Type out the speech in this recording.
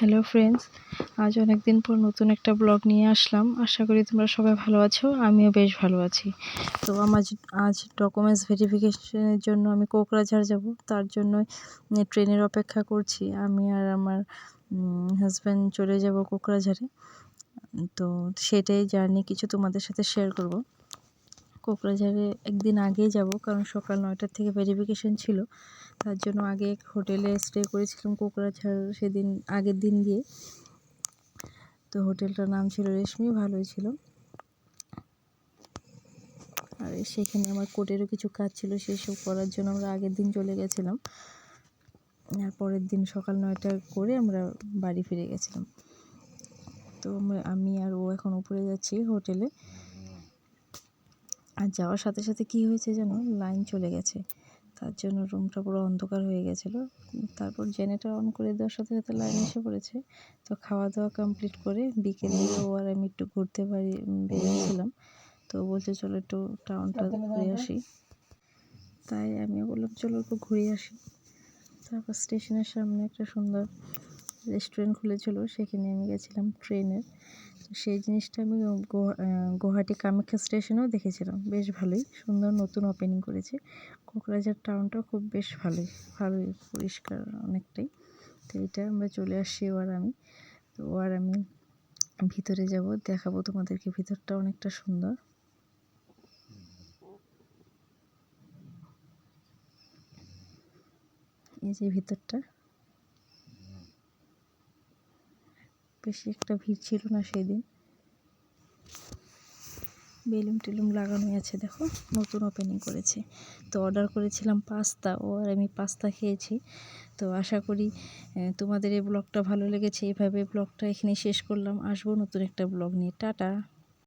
Hello friends, আজ অনেক দিন পর নতুন একটা ব্লগ নিয়ে আসলাম। আশা করি তোমরা সবাই ভালো আছো, আমিও বেশ ভালো আছি। তো আজ ডকুমেন্টস ভেরিফিকেশনের জন্য আমি কোকরাঝাড় যাব, তার জন্য ট্রেনের অপেক্ষা করছি। আমি আর আমার হাজব্যান্ড চলে যাব কোকরাঝাড়ে। তো সেটাই জার্নি কিছু তোমাদের সাথে শেয়ার করব। কোকরাঝাড়ে একদিন আগেই যাব, কারণ সকাল 9টার থেকে ভেরিফিকেশন ছিল। তার জন্য আগে হোটেলে স্টে করেছিলাম কোকরাঝাড় সেদিন আগের দিন গিয়ে। তো হোটেলটার নাম ছিল রেশমি, ভালোই ছিল। আর সেখানে আমার কোর্টেরও কিছু কাজ ছিল, সেসব করার জন্য আমরা আগের দিন চলে গেছিলাম। আর পরের দিন সকাল 9টা করে আমরা বাড়ি ফিরে গেছিলাম। তো আমি আর ও এখন উপরে যাচ্ছি হোটেলে। আর যাওয়ার সাথে সাথে কি হয়েছে যেন, লাইন চলে গেছে, তার জন্য রুমটা পুরো অন্ধকার হয়ে গেছিলো। তারপর জেনারেটর অন করে দেওয়ার সাথে সাথে লাইন এসে পড়েছে। তো খাওয়া দাওয়া কমপ্লিট করে বিকেল দিকে ও আর আমি একটু ঘুরতে বেরিয়েছিলাম। তো বলছে চলো একটু টাউনটা ঘুরে আসি, তাই আমিও বললাম চলো একটু ঘুরে আসি। তারপর স্টেশনের সামনে একটা সুন্দর রেস্টুরেন্ট খুলেছিল, সেখানে আমি গেছিলাম ট্রেনের। তো সেই জিনিসটা আমি গুয়াহাটি কামাখ্যা স্টেশনেও দেখেছিলাম, বেশ ভালোই সুন্দর, নতুন ওপেনিং করেছে। কোকরাঝাড় টাউনটাও খুব বেশ ভালোই পরিষ্কার অনেকটাই। তো এটা আমরা চলে আসছি ও আর আমি ভিতরে যাব, দেখাবো তোমাদেরকে। ভিতরটা অনেকটা সুন্দর। এই যে ভিতরটা, বেশি একটা ভিড় ছিল না সেদিন। বেলুন টেলুন লাগানো আছে, দেখো নতুন ওপেনিং করেছে। তো অর্ডার করেছিলাম পাস্তা, ও আর আমি পাস্তা খেয়েছি। তো আশা করি তোমাদের এই ব্লগটা ভালো লেগেছে। এভাবে ব্লগটা এখানে শেষ করলাম, আসবো নতুন একটা ব্লগ নিয়ে। টাটা।